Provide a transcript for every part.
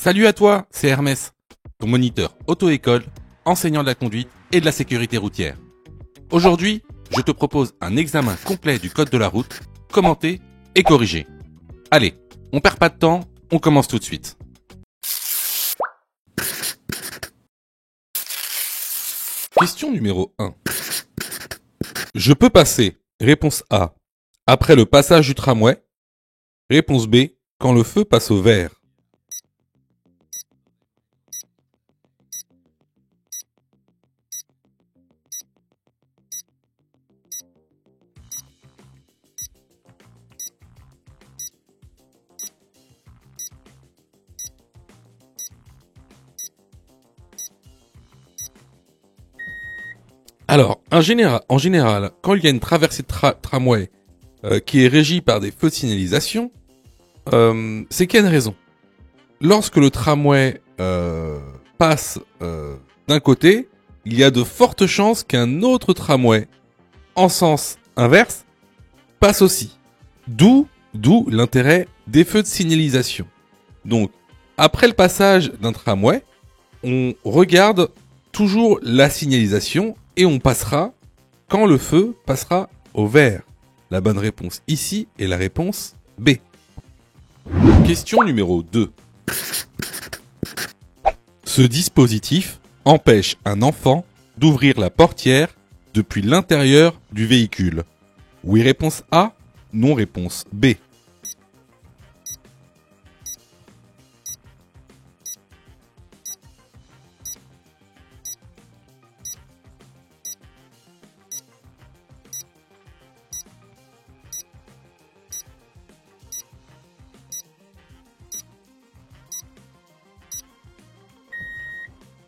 Salut à toi, c'est Hermès, ton moniteur auto-école, enseignant de la conduite et de la sécurité routière. Aujourd'hui, je te propose un examen complet du code de la route, commenté et corrigé. Allez, on perd pas de temps, on commence tout de suite. Question numéro 1. Je peux passer, réponse A, après le passage du tramway, réponse B, quand le feu passe au vert. Alors, en général, quand il y a une traversée de tramway qui est régie par des feux de signalisation, c'est qu'il y a une raison. Lorsque le tramway passe d'un côté, il y a de fortes chances qu'un autre tramway, en sens inverse, passe aussi. D'où l'intérêt des feux de signalisation. Donc, après le passage d'un tramway, on regarde toujours la signalisation et on passera quand le feu passera au vert. La bonne réponse ici est la réponse B. Question numéro 2. Ce dispositif empêche un enfant d'ouvrir la portière depuis l'intérieur du véhicule. Oui, réponse A. Non, réponse B.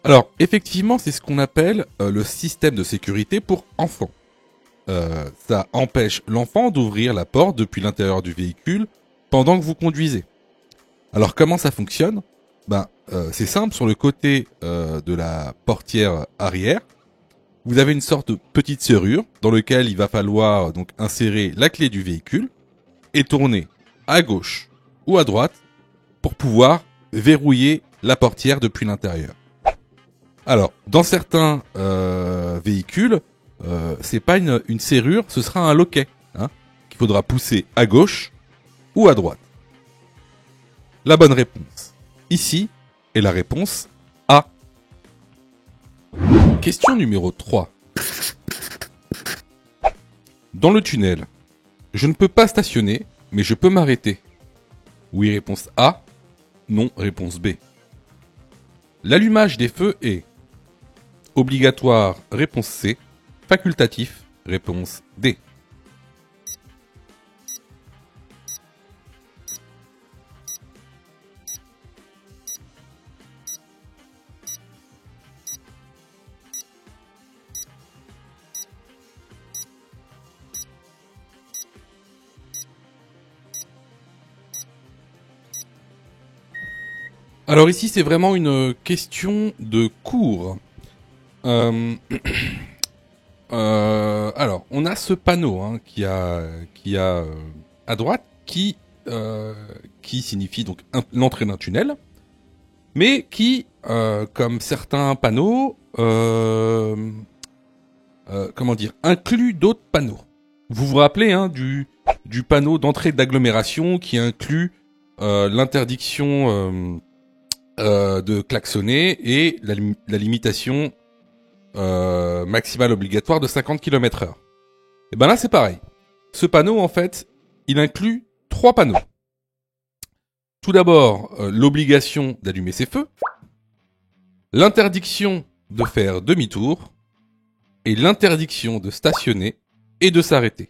Alors, effectivement, c'est ce qu'on appelle le système de sécurité pour enfants. Ça empêche l'enfant d'ouvrir la porte depuis l'intérieur du véhicule pendant que vous conduisez. Alors, comment ça fonctionne ? C'est simple, sur le côté de la portière arrière, vous avez une sorte de petite serrure dans laquelle il va falloir donc insérer la clé du véhicule et tourner à gauche ou à droite pour pouvoir verrouiller la portière depuis l'intérieur. Alors, dans certains véhicules, c'est pas une serrure, ce sera un loquet, qu'il faudra pousser à gauche ou à droite. La bonne réponse ici est la réponse A. Question numéro 3. Dans le tunnel, je ne peux pas stationner, mais je peux m'arrêter. Oui, réponse A. Non, réponse B. L'allumage des feux est obligatoire, réponse C. Facultatif, réponse D. Alors ici, c'est vraiment une question de cours. Alors, on a ce panneau qui a à droite qui signifie donc l'entrée d'un tunnel, mais qui, comme certains panneaux, inclut d'autres panneaux. Vous vous rappelez du panneau d'entrée d'agglomération qui inclut l'interdiction de klaxonner et la limitation maximale obligatoire de 50 km/h. Et ben là c'est pareil. Ce panneau en fait, il inclut 3 panneaux. Tout d'abord, l'obligation d'allumer ses feux, l'interdiction de faire demi-tour et l'interdiction de stationner et de s'arrêter.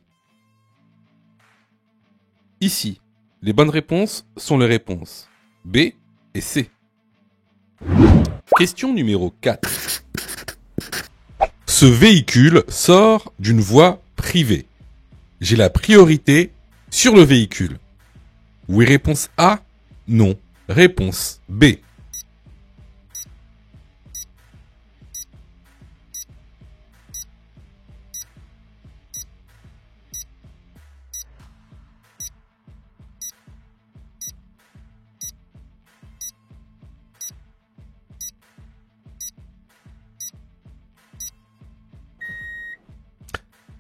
Ici, les bonnes réponses sont les réponses B et C. Question numéro 4. Ce véhicule sort d'une voie privée. J'ai la priorité sur le véhicule. Oui, réponse A. Non, réponse B.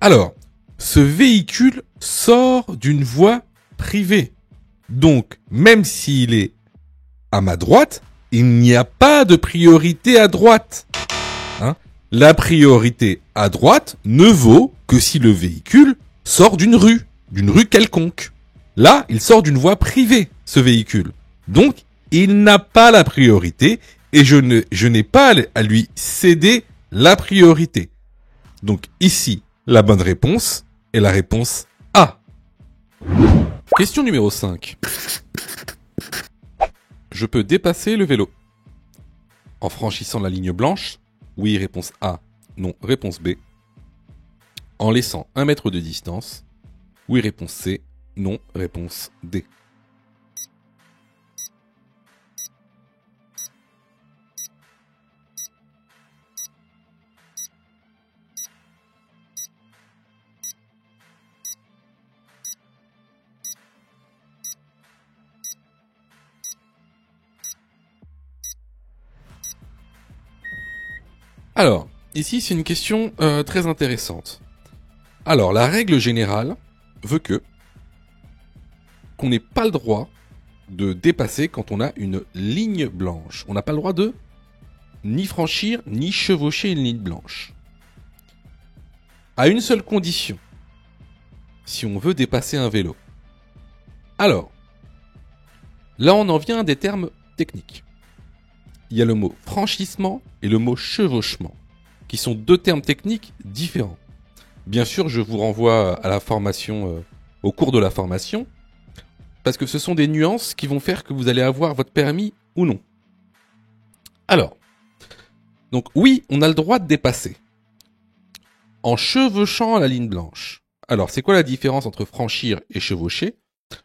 Alors, ce véhicule sort d'une voie privée. Donc, même s'il est à ma droite, il n'y a pas de priorité à droite. Hein? La priorité à droite ne vaut que si le véhicule sort d'une rue quelconque. Là, il sort d'une voie privée, ce véhicule. Donc, il n'a pas la priorité et je n'ai pas à lui céder la priorité. Donc ici, la bonne réponse est la réponse A. Question numéro 5. Je peux dépasser le vélo en franchissant la ligne blanche. Oui, réponse A. Non, réponse B. En laissant 1 mètre de distance. Oui, réponse C. Non, réponse D. Alors, ici c'est une question très intéressante. Alors, la règle générale veut qu'on n'ait pas le droit de dépasser quand on a une ligne blanche. On n'a pas le droit de ni franchir ni chevaucher une ligne blanche. À une seule condition, si on veut dépasser un vélo. Alors, là on en vient à des termes techniques. Il y a le mot franchissement et le mot chevauchement, qui sont 2 termes techniques différents. Bien sûr, je vous renvoie à la formation, au cours de la formation, parce que ce sont des nuances qui vont faire que vous allez avoir votre permis ou non. Alors, donc oui, on a le droit de dépasser en chevauchant la ligne blanche. Alors, c'est quoi la différence entre franchir et chevaucher?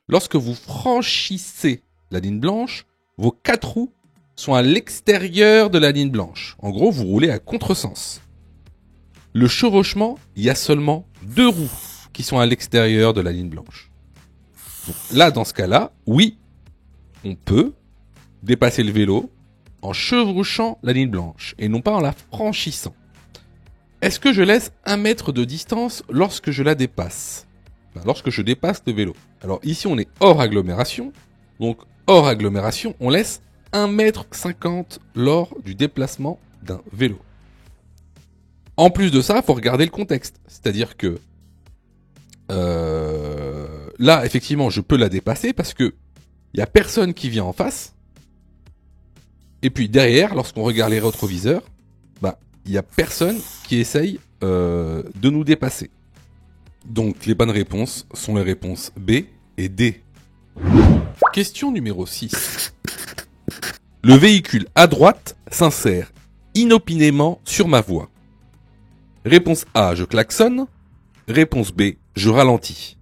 Lorsque vous franchissez la ligne blanche, vos 4 roues sont à l'extérieur de la ligne blanche. En gros, vous roulez à contresens. Le chevauchement, il y a seulement 2 roues qui sont à l'extérieur de la ligne blanche. Donc là, dans ce cas-là, oui, on peut dépasser le vélo en chevauchant la ligne blanche et non pas en la franchissant. Est-ce que je laisse 1 mètre de distance lorsque je la dépasse? Lorsque je dépasse le vélo. Alors ici, on est hors agglomération. Donc hors agglomération, on laisse 1,50 m lors du déplacement d'un vélo. En plus de ça, il faut regarder le contexte. C'est-à-dire que là, effectivement, je peux la dépasser parce que il n'y a personne qui vient en face. Et puis derrière, lorsqu'on regarde les rétroviseurs, il n'y a personne qui essaye de nous dépasser. Donc les bonnes réponses sont les réponses B et D. Question numéro 6. Le véhicule à droite s'insère inopinément sur ma voie. Réponse A, je klaxonne. Réponse B, je ralentis.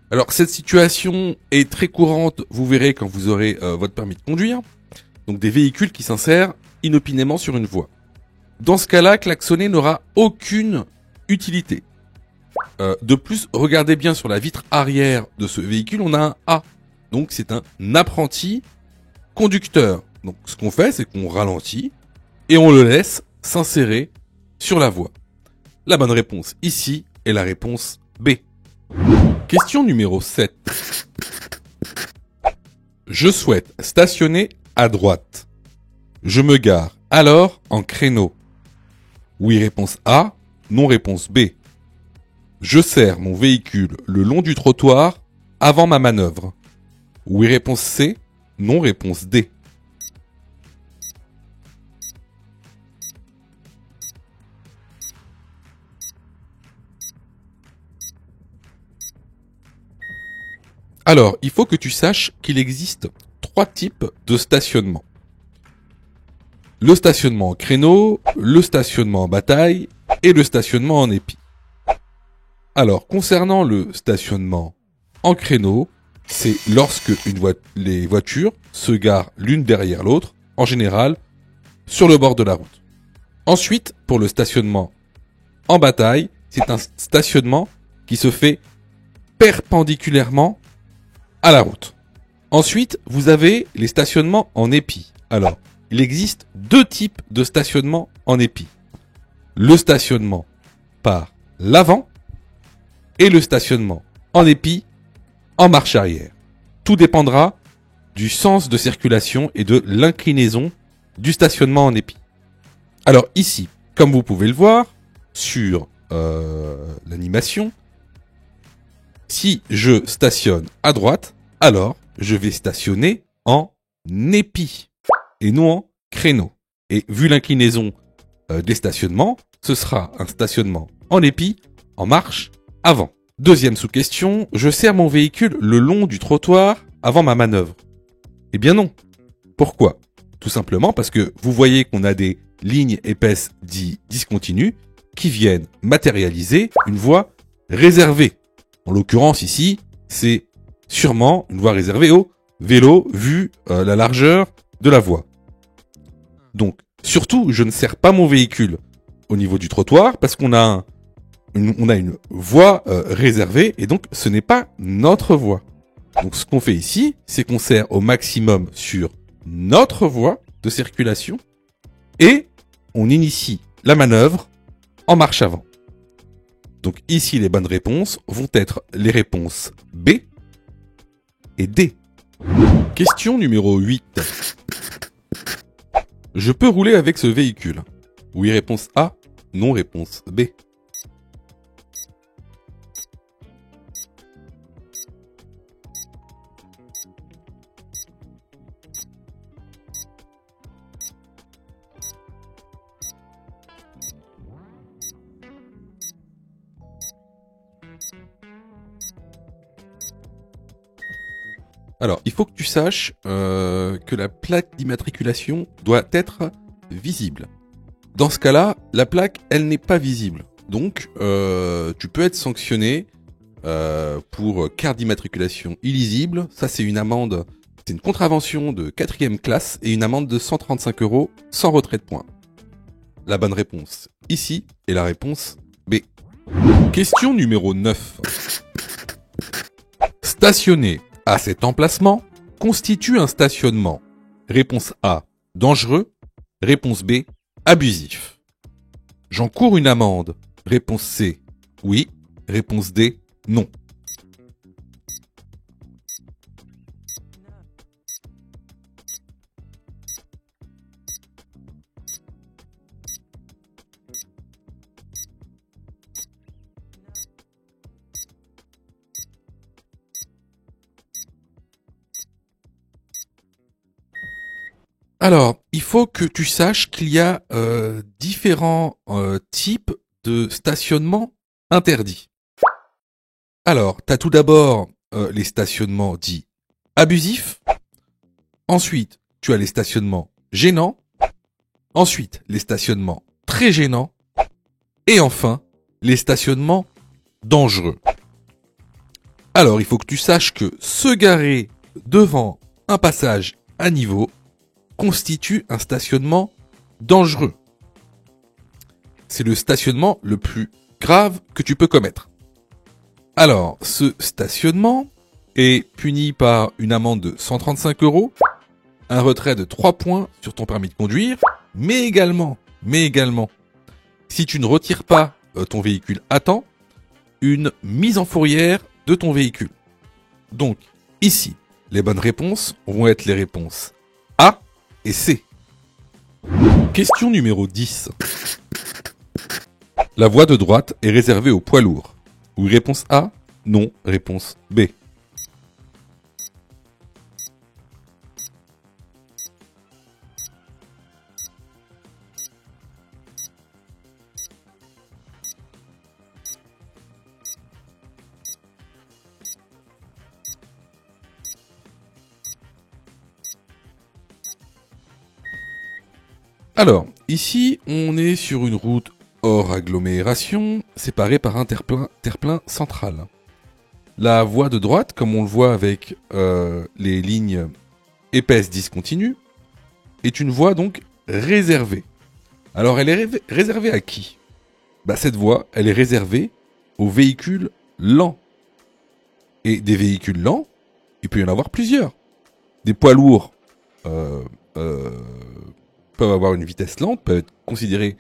Alors cette situation est très courante, vous verrez quand vous aurez votre permis de conduire. Donc des véhicules qui s'insèrent inopinément sur une voie. Dans ce cas-là, klaxonner n'aura aucune utilité. De plus, regardez bien sur la vitre arrière de ce véhicule, on a un A. Donc c'est un apprenti conducteur. Donc ce qu'on fait, c'est qu'on ralentit et on le laisse s'insérer sur la voie. La bonne réponse ici est la réponse B. Question numéro 7. Je souhaite stationner à droite. Je me gare alors en créneau. Oui, réponse A. Non, réponse B. Je serre mon véhicule le long du trottoir avant ma manœuvre. Oui, réponse C. Non, réponse D. Alors, il faut que tu saches qu'il existe 3 types de stationnement. Le stationnement en créneau, le stationnement en bataille et le stationnement en épi. Alors, concernant le stationnement en créneau, c'est lorsque les voitures se garent l'une derrière l'autre, en général sur le bord de la route. Ensuite, pour le stationnement en bataille, c'est un stationnement qui se fait perpendiculairement à la route. Ensuite, vous avez les stationnements en épi. Alors, il existe deux types de stationnement en épi. Le stationnement par l'avant et le stationnement en épi en marche arrière. Tout dépendra du sens de circulation et de l'inclinaison du stationnement en épi. Alors ici, comme vous pouvez le voir sur l'animation, si je stationne à droite, alors je vais stationner en épi et non en créneau. Et vu l'inclinaison des stationnements, ce sera un stationnement en épi en marche avant. Deuxième sous-question, je serre mon véhicule le long du trottoir avant ma manœuvre. Eh bien non. Pourquoi ? Tout simplement parce que vous voyez qu'on a des lignes épaisses dites discontinues qui viennent matérialiser une voie réservée. En l'occurrence ici, c'est sûrement une voie réservée au vélo vu la largeur de la voie. Donc, surtout, je ne serre pas mon véhicule au niveau du trottoir parce qu'on a une voie réservée et donc ce n'est pas notre voie. Donc ce qu'on fait ici, c'est qu'on serre au maximum sur notre voie de circulation et on initie la manœuvre en marche avant. Donc ici, les bonnes réponses vont être les réponses B et D. Question numéro 8. Je peux rouler avec ce véhicule. Oui, réponse A. Non, réponse B. Alors, il faut que tu saches que la plaque d'immatriculation doit être visible. Dans ce cas-là, la plaque, elle n'est pas visible. Donc, tu peux être sanctionné pour carte d'immatriculation illisible. Ça, c'est une amende, c'est une contravention de 4e classe et une amende de 135 € sans retrait de points. La bonne réponse ici est la réponse B. Question numéro 9. Stationner à cet emplacement constitue un stationnement. Réponse A, dangereux. Réponse B, abusif. J'encours une amende. Réponse C, oui. Réponse D, non. Alors, il faut que tu saches qu'il y a différents types de stationnement interdits. Alors, tu as tout d'abord les stationnements dits abusifs. Ensuite, tu as les stationnements gênants. Ensuite, les stationnements très gênants. Et enfin, les stationnements dangereux. Alors, il faut que tu saches que se garer devant un passage à niveau constitue un stationnement dangereux. C'est le stationnement le plus grave que tu peux commettre. Alors, ce stationnement est puni par une amende de 135 €, un retrait de 3 points sur ton permis de conduire, mais également, si tu ne retires pas ton véhicule à temps, une mise en fourrière de ton véhicule. Donc, ici, les bonnes réponses vont être les réponses A et C. Question numéro 10. La voie de droite est réservée aux poids lourds. Oui, réponse A. Non, réponse B. Alors, ici, on est sur une route hors agglomération, séparée par un terre-plein central. La voie de droite, comme on le voit avec les lignes épaisses discontinues, est une voie donc réservée. Alors, elle est réservée à qui ? Cette voie, elle est réservée aux véhicules lents. Et des véhicules lents, il peut y en avoir plusieurs. Des poids lourds peuvent avoir une vitesse lente, peuvent être considérés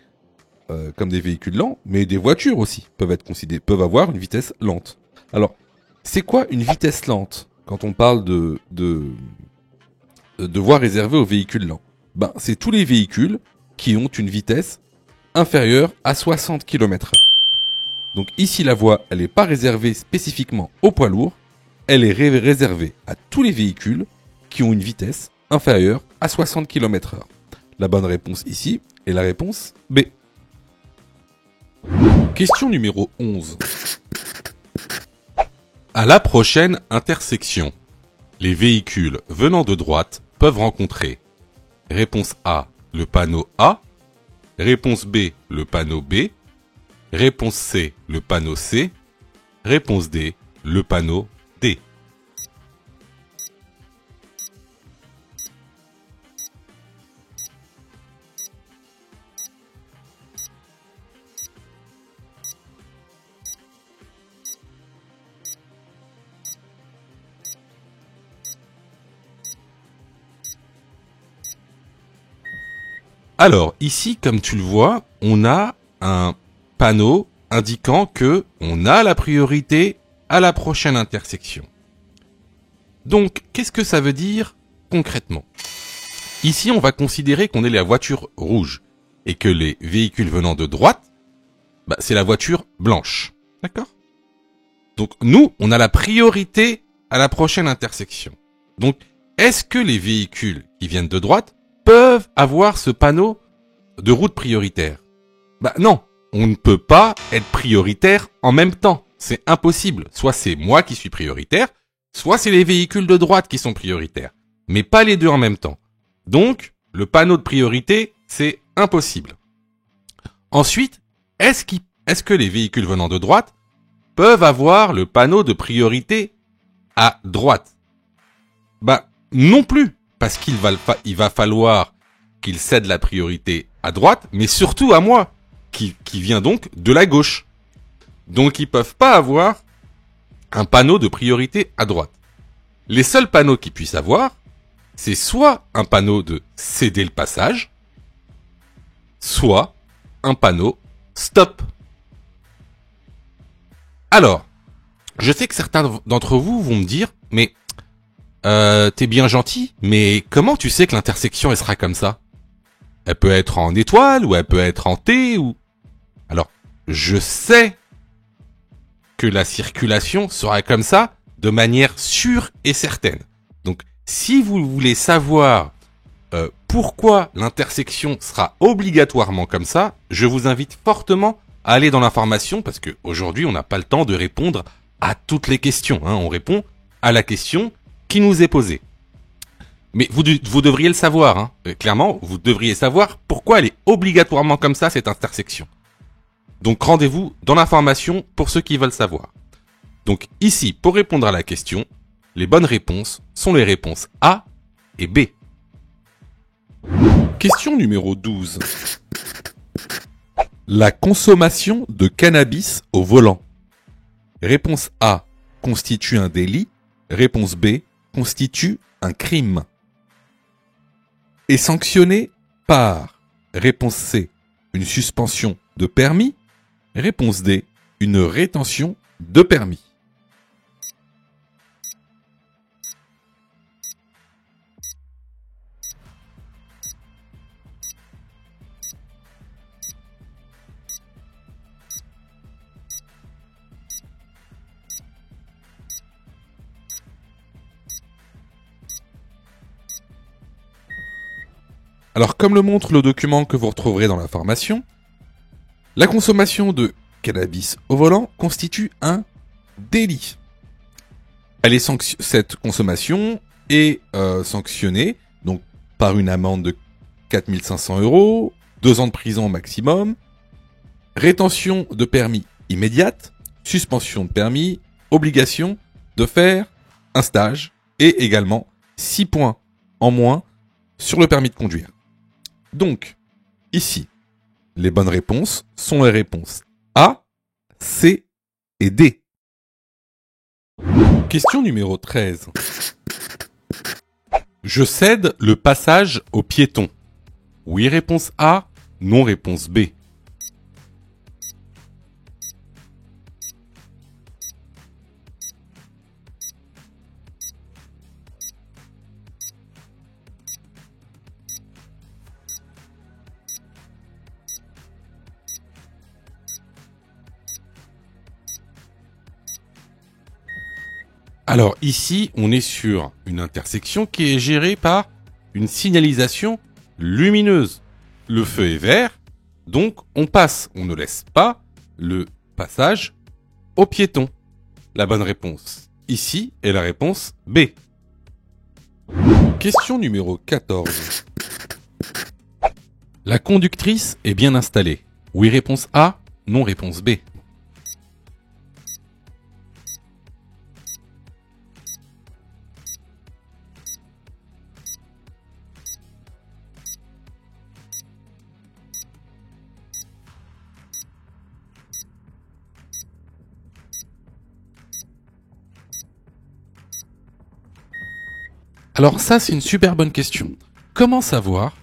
comme des véhicules lents, mais des voitures aussi peuvent avoir une vitesse lente. Alors, c'est quoi une vitesse lente quand on parle de voies réservées aux véhicules lents ? C'est tous les véhicules qui ont une vitesse inférieure à 60 km/h. Donc ici, la voie, elle n'est pas réservée spécifiquement aux poids lourds, elle est réservée à tous les véhicules qui ont une vitesse inférieure à 60 km/h. La bonne réponse ici est la réponse B. Question numéro 11. À la prochaine intersection, les véhicules venant de droite peuvent rencontrer réponse A, le panneau A, réponse B, le panneau B, réponse C, le panneau C, réponse D, le panneau D. Alors, ici, comme tu le vois, on a un panneau indiquant que on a la priorité à la prochaine intersection. Donc, qu'est-ce que ça veut dire concrètement ? Ici, on va considérer qu'on est la voiture rouge et que les véhicules venant de droite, c'est la voiture blanche. D'accord ? Donc, nous, on a la priorité à la prochaine intersection. Donc, est-ce que les véhicules qui viennent de droite peuvent avoir ce panneau de route prioritaire ? Non, on ne peut pas être prioritaire en même temps. C'est impossible. Soit c'est moi qui suis prioritaire, soit c'est les véhicules de droite qui sont prioritaires. Mais pas les deux en même temps. Donc, le panneau de priorité, c'est impossible. Ensuite, est-ce que les véhicules venant de droite peuvent avoir le panneau de priorité à droite ? Non plus. Parce qu'il va falloir qu'ils cèdent la priorité à droite, mais surtout à moi, qui vient donc de la gauche. Donc ils peuvent pas avoir un panneau de priorité à droite. Les seuls panneaux qu'ils puissent avoir, c'est soit un panneau de céder le passage, soit un panneau stop. Alors, je sais que certains d'entre vous vont me dire, mais t'es bien gentil, mais comment tu sais que l'intersection elle sera comme ça ? Elle peut être en étoile ou elle peut être en T ou... Alors, je sais que la circulation sera comme ça de manière sûre et certaine. Donc, si vous voulez savoir pourquoi l'intersection sera obligatoirement comme ça, je vous invite fortement à aller dans l'information parce que aujourd'hui, on n'a pas le temps de répondre à toutes les questions. On répond à la question qui nous est posée. Mais vous devriez le savoir. Clairement, vous devriez savoir pourquoi elle est obligatoirement comme ça, cette intersection. Donc rendez-vous dans l'information pour ceux qui veulent savoir. Donc ici, pour répondre à la question, les bonnes réponses sont les réponses A et B. Question numéro 12. La consommation de cannabis au volant. Réponse A, constitue un délit. Réponse B, constitue un crime. Est sanctionné par, réponse C, une suspension de permis. Réponse D, une rétention de permis. Alors, comme le montre le document que vous retrouverez dans l'information, la consommation de cannabis au volant constitue un délit. Cette consommation est sanctionnée donc par une amende de 4 500 €, 2 ans de prison maximum, rétention de permis immédiate, suspension de permis, obligation de faire un stage et également 6 points en moins sur le permis de conduire. Donc, ici, les bonnes réponses sont les réponses A, C et D. Question numéro 13. Je cède le passage aux piétons. Oui, réponse A, non, réponse B. Alors ici, on est sur une intersection qui est gérée par une signalisation lumineuse. Le feu est vert, donc on passe, on ne laisse pas le passage aux piétons. La bonne réponse ici est la réponse B. Question numéro 14. La conductrice est bien installée. Oui, réponse A, non, réponse B. Alors ça, c'est une super bonne question. Comment savoir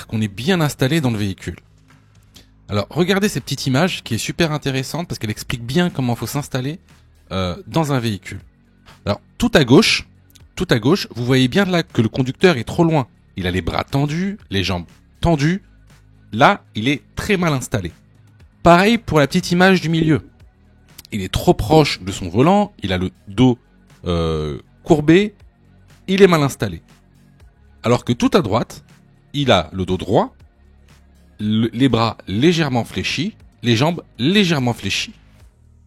qu'on est bien installé dans le véhicule? Alors, regardez cette petite image qui est super intéressante parce qu'elle explique bien comment il faut s'installer dans un véhicule. Alors, tout à gauche, vous voyez bien là que le conducteur est trop loin. Il a les bras tendus, les jambes tendues. Là, il est très mal installé. Pareil pour la petite image du milieu. Il est trop proche de son volant, il a le dos courbé, il est mal installé. Alors que tout à droite, il a le dos droit, les bras légèrement fléchis, les jambes légèrement fléchies.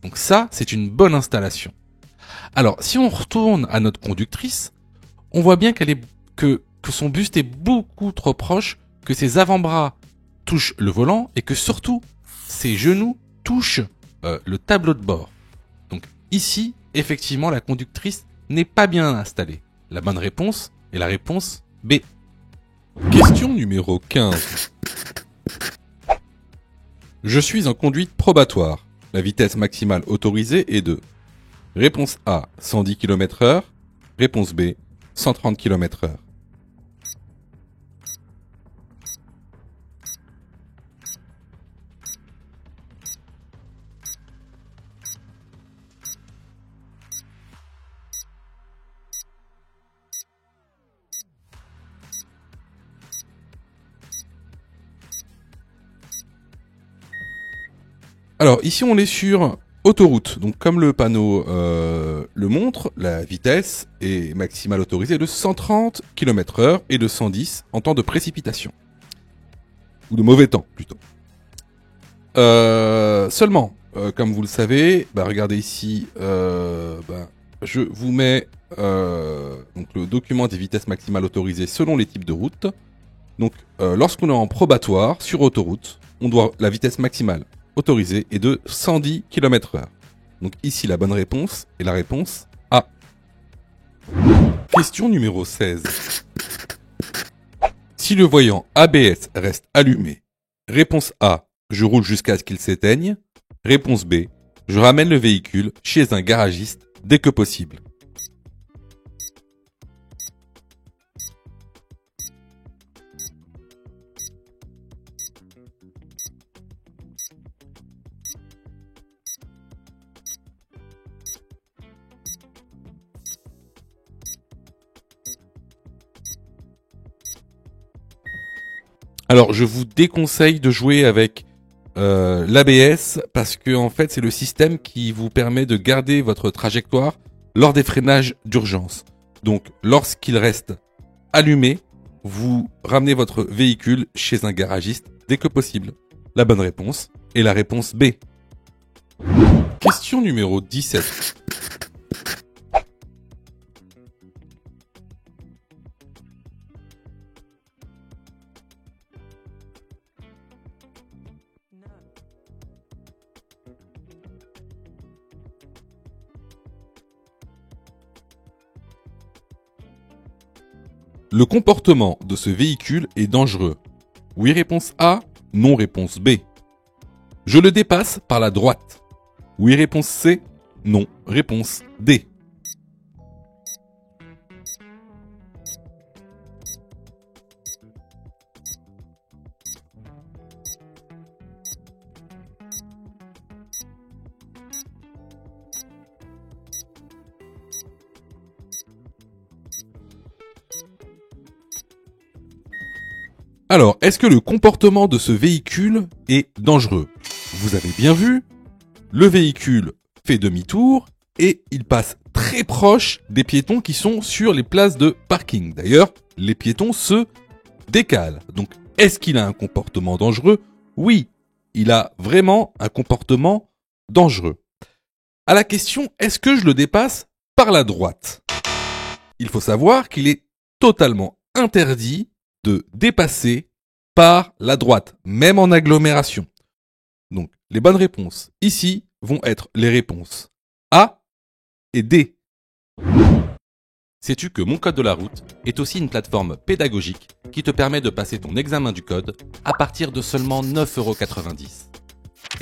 Donc ça, c'est une bonne installation. Alors, si on retourne à notre conductrice, on voit bien que son buste est beaucoup trop proche, que ses avant-bras touchent le volant et que surtout, ses genoux touchent le tableau de bord. Donc ici, effectivement, la conductrice n'est pas bien installée. La bonne réponse est la réponse B. Question numéro 15. Je suis en conduite probatoire. La vitesse maximale autorisée est de réponse A, 110 km/h. Réponse B, 130 km/h. Alors ici on est sur autoroute, donc comme le panneau le montre, la vitesse est maximale autorisée de 130 km/h et de 110 en temps de précipitation. Ou de mauvais temps plutôt. Seulement, comme vous le savez, regardez ici, je vous mets donc le document des vitesses maximales autorisées selon les types de routes. Donc lorsqu'on est en probatoire sur autoroute, la vitesse maximale autorisée est de 110 km/h. Donc ici la bonne réponse est la réponse A. Question numéro 16. Si le voyant ABS reste allumé, réponse A, je roule jusqu'à ce qu'il s'éteigne. Réponse B, je ramène le véhicule chez un garagiste dès que possible. Alors, je vous déconseille de jouer avec l'ABS parce que en fait, c'est le système qui vous permet de garder votre trajectoire lors des freinages d'urgence. Donc, lorsqu'il reste allumé, vous ramenez votre véhicule chez un garagiste dès que possible. La bonne réponse est la réponse B. Question numéro 17. le comportement de ce véhicule est dangereux. Oui, réponse A. Non, réponse B. Je le dépasse par la droite. Oui, réponse C. Non, réponse D. Alors, est-ce que le comportement de ce véhicule est dangereux? Vous avez bien vu, le véhicule fait demi-tour et il passe très proche des piétons qui sont sur les places de parking. D'ailleurs, les piétons se décalent. Donc, est-ce qu'il a un comportement dangereux? Oui, il a vraiment un comportement dangereux. À la question, est-ce que je le dépasse par la droite? Il faut savoir qu'il est totalement interdit de dépasser par la droite, même en agglomération. Donc, les bonnes réponses ici vont être les réponses A et D. Sais-tu que Mon Code de la route est aussi une plateforme pédagogique qui te permet de passer ton examen du code à partir de seulement 9,90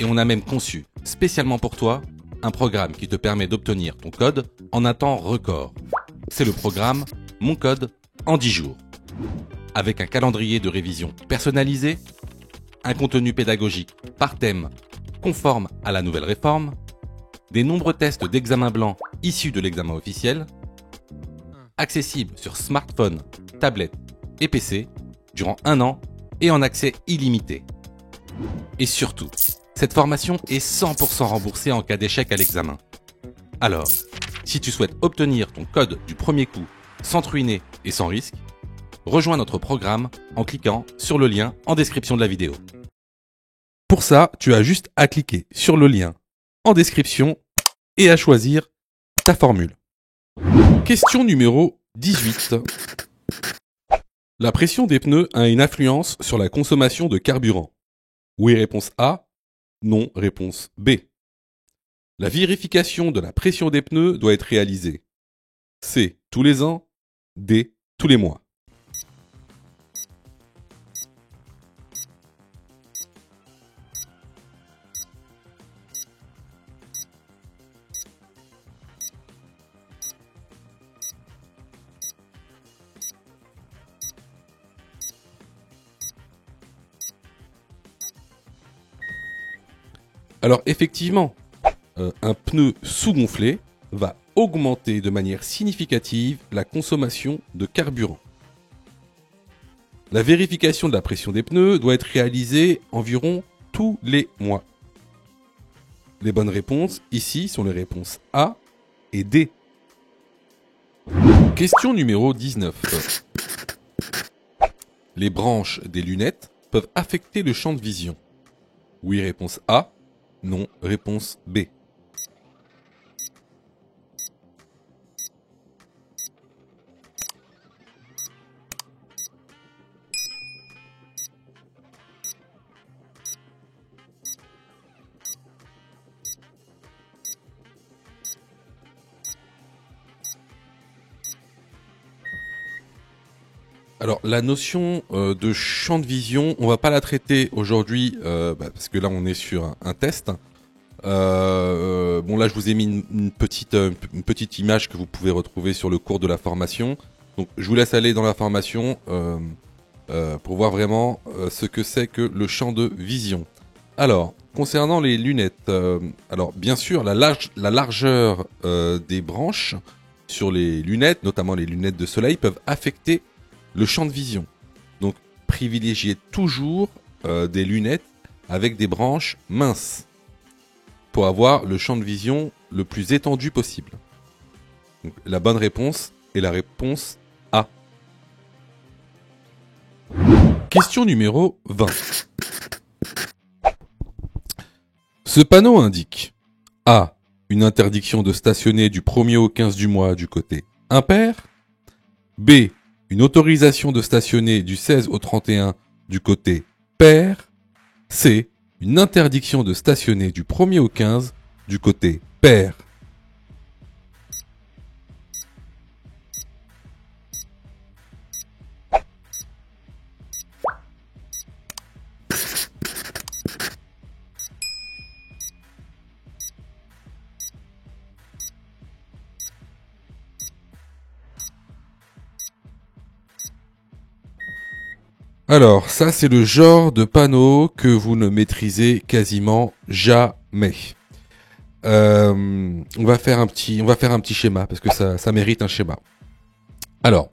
€. Et on a même conçu, spécialement pour toi, un programme qui te permet d'obtenir ton code en un temps record. C'est le programme Mon Code en 10 jours. Avec un calendrier de révision personnalisé, un contenu pédagogique par thème conforme à la nouvelle réforme, des nombreux tests d'examen blanc issus de l'examen officiel, accessibles sur smartphone, tablette et PC durant 1 an et en accès illimité. Et surtout, cette formation est 100% remboursée en cas d'échec à l'examen. Alors, si tu souhaites obtenir ton code du premier coup sans te ruiner et sans risque, rejoins notre programme en cliquant sur le lien en description de la vidéo. Pour ça, tu as juste à cliquer sur le lien en description et à choisir ta formule. Question numéro 18. La pression des pneus a une influence sur la consommation de carburant. Oui, réponse A. Non, réponse B. La vérification de la pression des pneus doit être réalisée. C. Tous les ans. D. Tous les mois. Alors effectivement, un pneu sous-gonflé va augmenter de manière significative la consommation de carburant. La vérification de la pression des pneus doit être réalisée environ tous les mois. Les bonnes réponses ici sont les réponses A et D. Question numéro 19. Les branches des lunettes peuvent affecter le champ de vision. Oui, réponse A. Non, réponse B. Alors la notion de champ de vision, on va pas la traiter aujourd'hui parce que là on est sur un test. Bon là je vous ai mis une petite image que vous pouvez retrouver sur le cours de la formation. Donc je vous laisse aller dans la formation pour voir vraiment ce que c'est que le champ de vision. Alors concernant les lunettes, alors bien sûr la largeur des branches sur les lunettes, notamment les lunettes de soleil, peuvent affecter le champ de vision. Donc privilégiez toujours des lunettes avec des branches minces pour avoir le champ de vision le plus étendu possible. Donc, la bonne réponse est la réponse A. Question numéro 20. Ce panneau indique A. Une interdiction de stationner du 1er au 15 du mois du côté impair. B. Une autorisation de stationner du 16 au 31 du côté pair. C. Une interdiction de stationner du 1er au 15 du côté pair. Alors, ça c'est le genre de panneau que vous ne maîtrisez quasiment jamais. On va faire un petit schéma parce que ça mérite un schéma. Alors,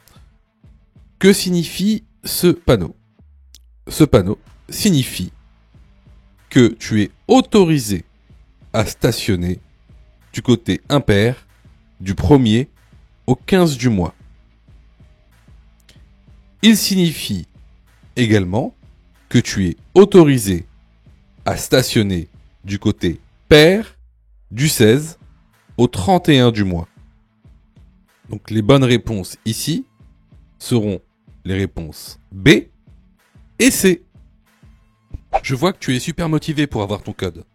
que signifie ce panneau? Ce panneau signifie que tu es autorisé à stationner du côté impair du 1er au 15 du mois. Il signifie également que tu es autorisé à stationner du côté pair du 16 au 31 du mois. Donc les bonnes réponses ici seront les réponses B et C. Je vois que tu es super motivé pour avoir ton code.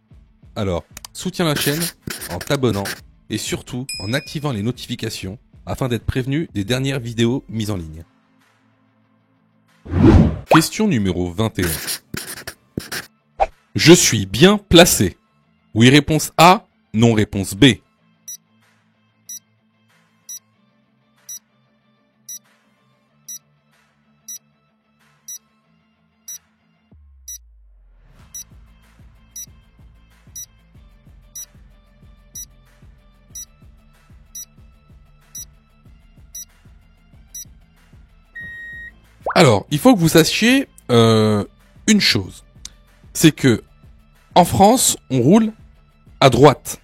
Alors, soutiens la chaîne en t'abonnant et surtout en activant les notifications afin d'être prévenu des dernières vidéos mises en ligne. Question numéro 21. Je suis bien placé. Oui, réponse A. Non, réponse B. Alors, il faut que vous sachiez une chose. C'est que en France, on roule à droite.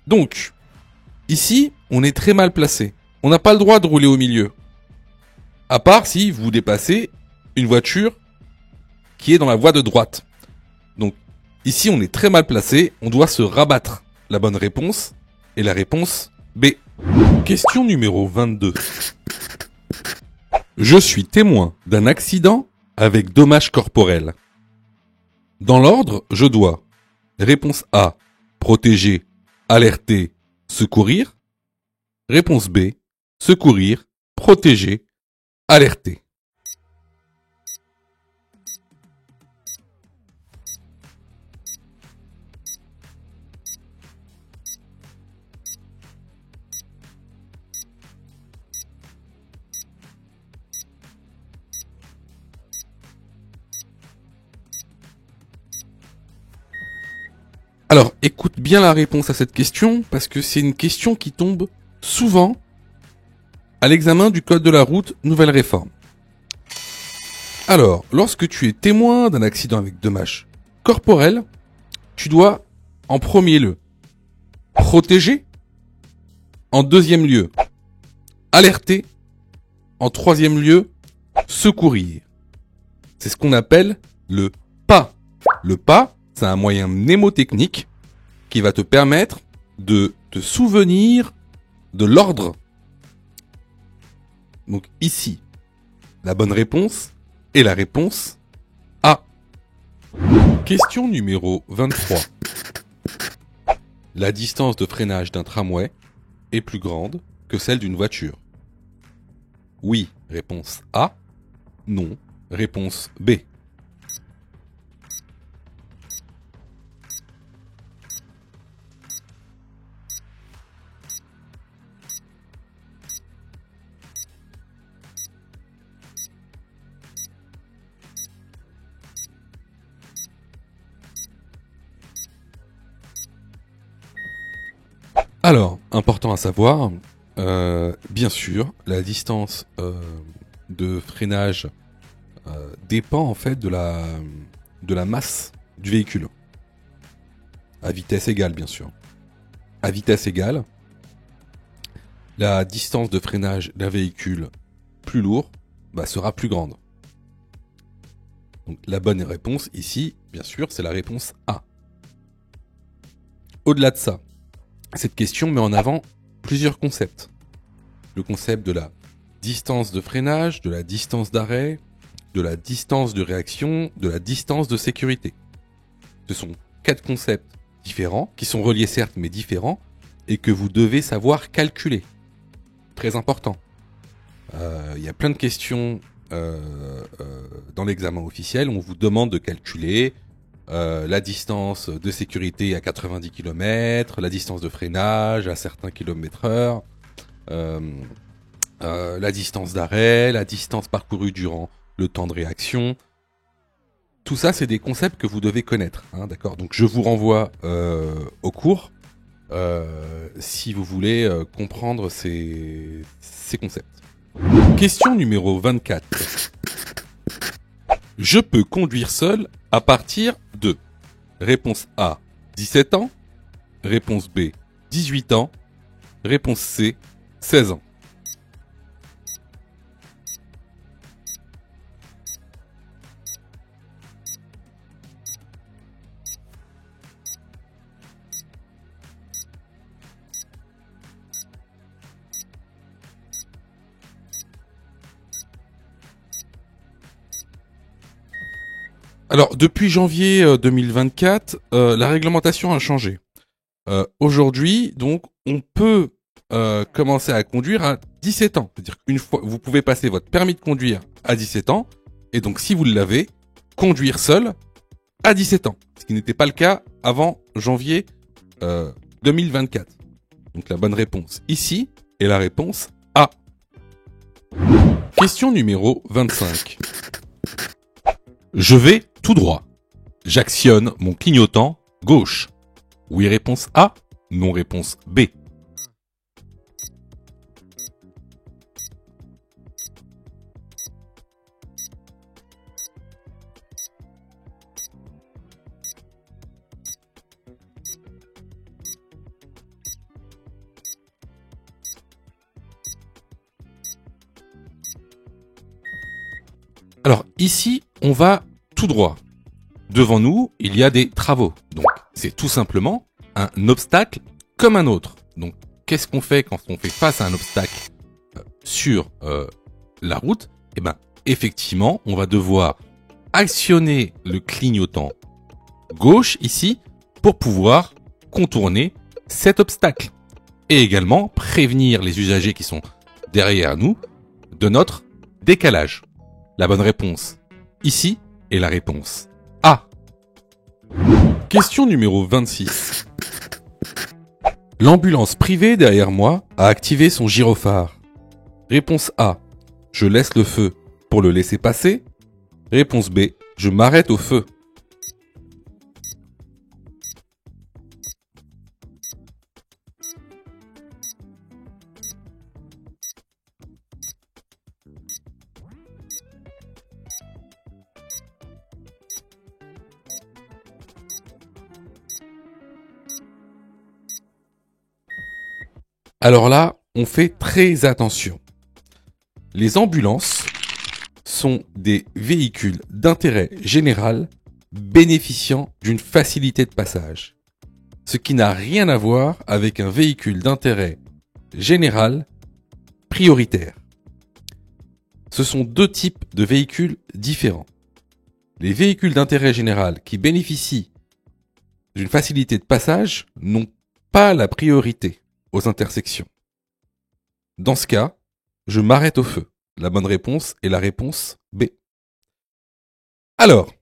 Donc, ici, on est très mal placé. On n'a pas le droit de rouler au milieu. À part si vous dépassez une voiture qui est dans la voie de droite. Donc, ici, on est très mal placé. On doit se rabattre. La bonne réponse est la réponse B. Question numéro 22. Je suis témoin d'un accident avec dommages corporels. Dans l'ordre, je dois. Réponse A. Protéger, alerter, secourir. Réponse B. Secourir, protéger, alerter. Alors, écoute bien la réponse à cette question, parce que c'est une question qui tombe souvent à l'examen du code de la route nouvelle réforme. Alors, lorsque tu es témoin d'un accident avec dommages corporels, tu dois, en premier lieu, protéger, en deuxième lieu, alerter, en troisième lieu, secourir. C'est ce qu'on appelle le pas. Le pas, c'est un moyen mnémotechnique qui va te permettre de te souvenir de l'ordre. Donc ici, la bonne réponse est la réponse A. Question numéro 23. La distance de freinage d'un tramway est plus grande que celle d'une voiture. Oui, réponse A. Non, réponse B. Alors, important à savoir, bien sûr, la distance de freinage dépend en fait de la masse du véhicule. À vitesse égale, bien sûr. À vitesse égale, la distance de freinage d'un véhicule plus lourd sera plus grande. Donc la bonne réponse ici, bien sûr, c'est la réponse A. Au-delà de ça, cette question met en avant plusieurs concepts. Le concept de la distance de freinage, de la distance d'arrêt, de la distance de réaction, de la distance de sécurité. Ce sont 4 concepts différents, qui sont reliés certes, mais différents, et que vous devez savoir calculer. Très important. Il y a plein de questions dans l'examen officiel, on vous demande de calculer la distance de sécurité à 90 km, la distance de freinage à certains km/h, la distance d'arrêt, la distance parcourue durant le temps de réaction. Tout ça, c'est des concepts que vous devez connaître, hein, d'accord ? Donc je vous renvoie au cours si vous voulez comprendre ces concepts. Question numéro 24. Je peux conduire seul à partir de... Réponse A, 17 ans. Réponse B, 18 ans. Réponse C, 16 ans. Alors, depuis janvier 2024, la réglementation a changé. Aujourd'hui, donc, on peut commencer à conduire à 17 ans. C'est-à-dire qu'une fois, vous pouvez passer votre permis de conduire à 17 ans, et donc, si vous l'avez, conduire seul à 17 ans. Ce qui n'était pas le cas avant janvier 2024. Donc, la bonne réponse ici est la réponse A. Question numéro 25. Je vais tout droit. J'actionne mon clignotant gauche. Oui, réponse A. Non, réponse B. Alors, ici, on va tout droit. Devant nous, il y a des travaux. Donc, c'est tout simplement un obstacle comme un autre. Donc, qu'est-ce qu'on fait quand on fait face à un obstacle sur la route ? Eh ben, effectivement, on va devoir actionner le clignotant gauche ici pour pouvoir contourner cet obstacle. Et également prévenir les usagers qui sont derrière nous de notre décalage. La bonne réponse ici est la réponse A. Question numéro 26. L'ambulance privée derrière moi a activé son gyrophare. Réponse A. Je laisse le feu pour le laisser passer. Réponse B. Je m'arrête au feu. Alors là, on fait très attention. Les ambulances sont des véhicules d'intérêt général bénéficiant d'une facilité de passage. Ce qui n'a rien à voir avec un véhicule d'intérêt général prioritaire. Ce sont deux types de véhicules différents. Les véhicules d'intérêt général qui bénéficient d'une facilité de passage n'ont pas la priorité aux intersections. Dans ce cas, je m'arrête au feu. La bonne réponse est la réponse B. Alors,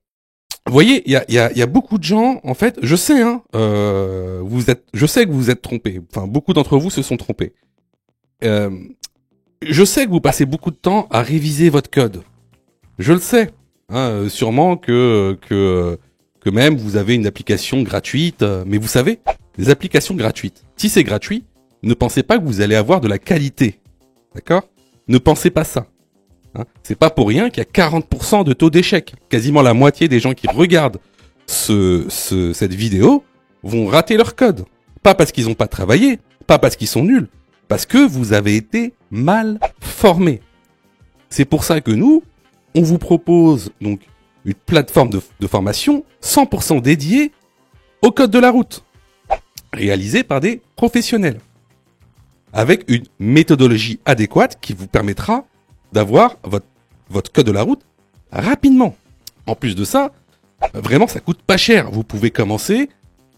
vous voyez, il y a beaucoup de gens, en fait, je sais, je sais que vous êtes trompés. Enfin, beaucoup d'entre vous se sont trompés. Je sais que vous passez beaucoup de temps à réviser votre code. Je le sais. Sûrement que même vous avez une application gratuite. Mais vous savez, les applications gratuites, si c'est gratuit, ne pensez pas que vous allez avoir de la qualité. D'accord ? Ne pensez pas ça. C'est pas pour rien qu'il y a 40% de taux d'échec. Quasiment la moitié des gens qui regardent cette vidéo vont rater leur code. Pas parce qu'ils n'ont pas travaillé, pas parce qu'ils sont nuls, parce que vous avez été mal formés. C'est pour ça que nous, on vous propose donc une plateforme de formation 100% dédiée au code de la route, réalisée par des professionnels, avec une méthodologie adéquate qui vous permettra d'avoir votre code de la route rapidement. En plus de ça, vraiment ça coûte pas cher. Vous pouvez commencer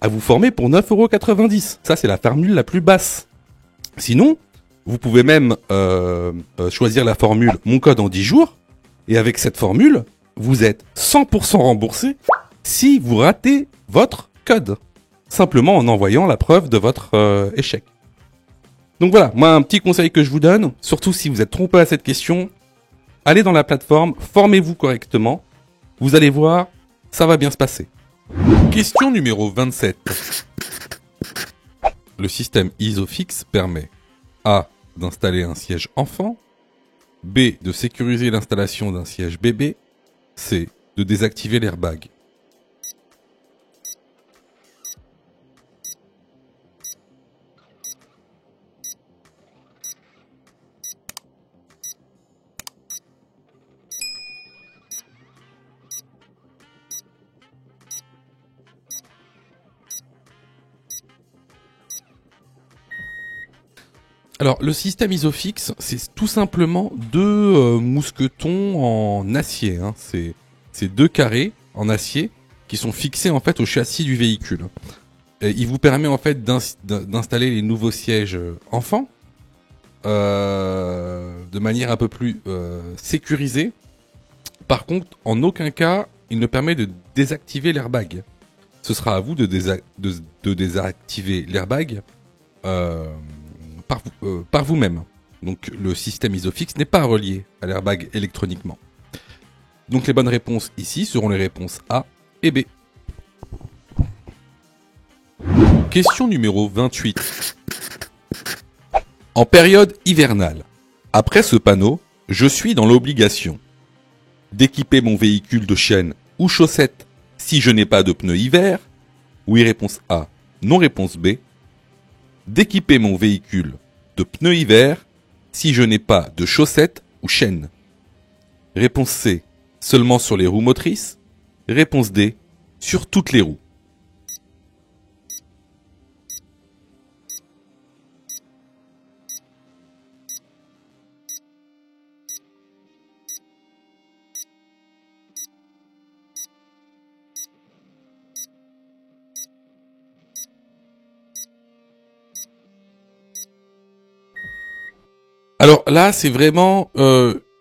à vous former pour 9,90 €. Ça, c'est la formule la plus basse. Sinon, vous pouvez même choisir la formule Mon code en 10 jours. Et avec cette formule, vous êtes 100% remboursé si vous ratez votre code. Simplement en envoyant la preuve de votre échec. Donc voilà, moi un petit conseil que je vous donne, surtout si vous êtes trompé à cette question, allez dans la plateforme, formez-vous correctement. Vous allez voir, ça va bien se passer. Question numéro 27. Le système ISOFIX permet A. d'installer un siège enfant, B. de sécuriser l'installation d'un siège bébé, C. de désactiver l'airbag. Alors, le système ISOFIX, c'est tout simplement deux mousquetons en acier. Hein. C'est deux carrés en acier qui sont fixés en fait au châssis du véhicule. Et il vous permet en fait d'installer les nouveaux sièges enfants de manière un peu plus sécurisée. Par contre, en aucun cas, il ne permet de désactiver l'airbag. Ce sera à vous de désactiver l'airbag par vous-même. Donc le système ISOFIX n'est pas relié à l'airbag électroniquement. Donc les bonnes réponses ici seront les réponses A et B. Question numéro 28. En période hivernale, après ce panneau, je suis dans l'obligation d'équiper mon véhicule de chaînes ou chaussettes si je n'ai pas de pneus hiver. Oui, réponse A. Non, réponse B. D'équiper mon véhicule de pneus hiver si je n'ai pas de chaussettes ou chaînes. Réponse C. Seulement sur les roues motrices. Réponse D. Sur toutes les roues. Alors là, c'est vraiment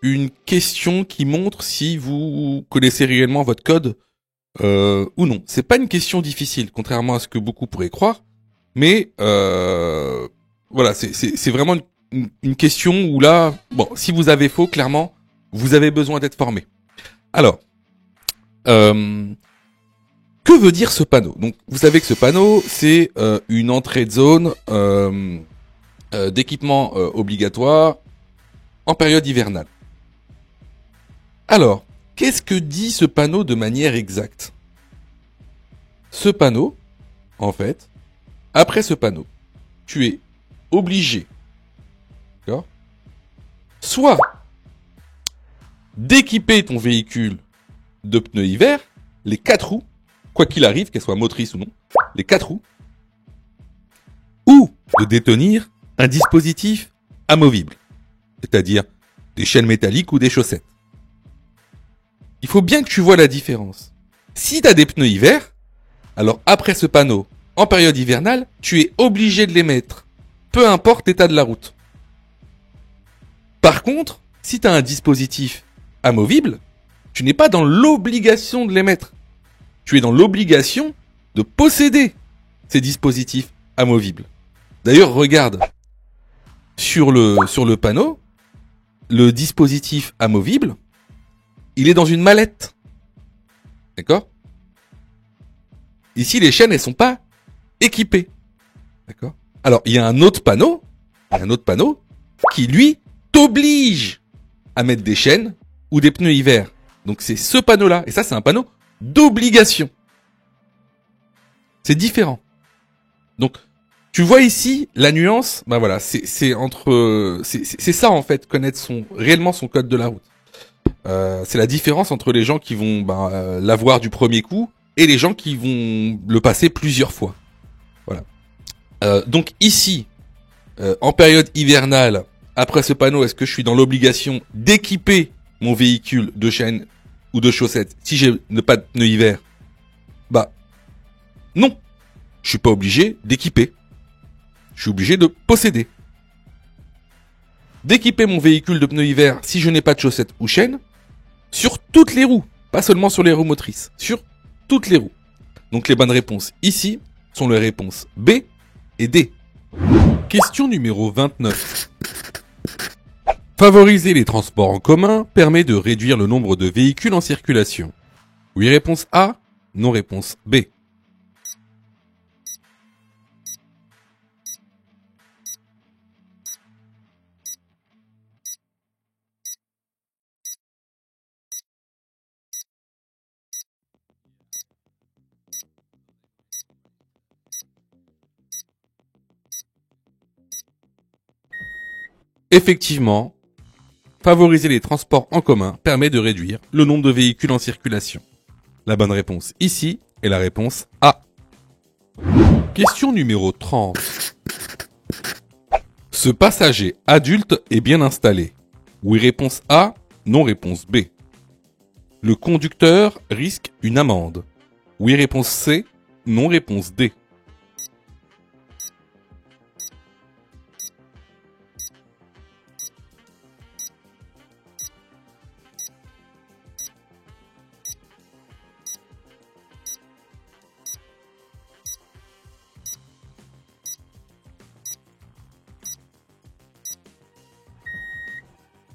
une question qui montre si vous connaissez réellement votre code ou non. C'est pas une question difficile, contrairement à ce que beaucoup pourraient croire. Mais voilà, c'est vraiment une question où là, bon, si vous avez faux, clairement, vous avez besoin d'être formé. Alors, que veut dire ce panneau? Donc, vous savez que ce panneau, c'est une entrée de zone d'équipement obligatoire en période hivernale. Alors, qu'est-ce que dit ce panneau de manière exacte? Ce panneau, en fait, après ce panneau, tu es obligé, d'accord, soit d'équiper ton véhicule de pneus hiver, les 4 roues, quoi qu'il arrive, qu'elles soient motrices ou non, les 4 roues, ou de détenir un dispositif amovible, c'est-à-dire des chaînes métalliques ou des chaussettes. Il faut bien que tu vois la différence. Si tu as des pneus hiver, alors après ce panneau, en période hivernale, tu es obligé de les mettre, peu importe l'état de la route. Par contre, si tu as un dispositif amovible, tu n'es pas dans l'obligation de les mettre. Tu es dans l'obligation de posséder ces dispositifs amovibles. D'ailleurs, regarde, sur le panneau, le dispositif amovible, il est dans une mallette. D'accord? Ici, les chaînes, elles sont pas équipées. D'accord? Alors, il y a un autre panneau qui, lui, t'oblige à mettre des chaînes ou des pneus hiver. Donc, c'est ce panneau-là. Et ça, c'est un panneau d'obligation. C'est différent. Donc, tu vois ici la nuance, bah voilà, c'est ça en fait, connaître réellement son code de la route. C'est la différence entre les gens qui vont l'avoir du premier coup et les gens qui vont le passer plusieurs fois. Voilà. Donc ici, en période hivernale, après ce panneau, est-ce que je suis dans l'obligation d'équiper mon véhicule de chaînes ou de chaussettes si je n'ai pas de pneus hiver? Bah non, je suis pas obligé d'équiper. Je suis obligé de posséder. D'équiper mon véhicule de pneus hiver si je n'ai pas de chaussettes ou chaînes sur toutes les roues, pas seulement sur les roues motrices, sur toutes les roues. Donc les bonnes réponses ici sont les réponses B et D. Question numéro 29. Favoriser les transports en commun permet de réduire le nombre de véhicules en circulation. Oui, réponse A. Non, réponse B. Effectivement, favoriser les transports en commun permet de réduire le nombre de véhicules en circulation. La bonne réponse ici est la réponse A. Question numéro 30. Ce passager adulte est bien installé. Oui, réponse A. Non, réponse B. Le conducteur risque une amende. Oui, réponse C. Non, réponse D.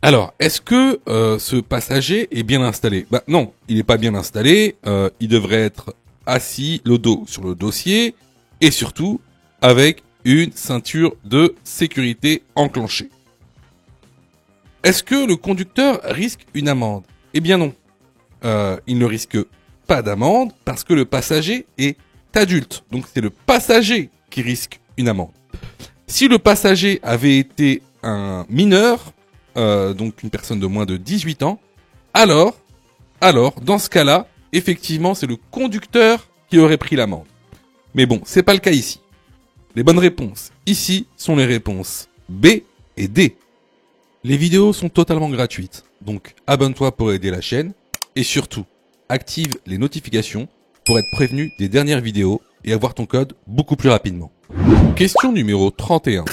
Alors, est-ce que ce passager est bien installé? Bah non, il n'est pas bien installé. Il devrait être assis, le dos sur le dossier, et surtout avec une ceinture de sécurité enclenchée. Est-ce que le conducteur risque une amende? Eh bien non. Il ne risque pas d'amende parce que le passager est adulte. Donc c'est le passager qui risque une amende. Si le passager avait été un mineur, donc une personne de moins de 18 ans, alors, dans ce cas-là, effectivement, c'est le conducteur qui aurait pris l'amende. Mais bon, c'est pas le cas ici. Les bonnes réponses ici sont les réponses B et D. Les vidéos sont totalement gratuites, donc abonne-toi pour aider la chaîne, et surtout, active les notifications pour être prévenu des dernières vidéos et avoir ton code beaucoup plus rapidement. Question numéro 31.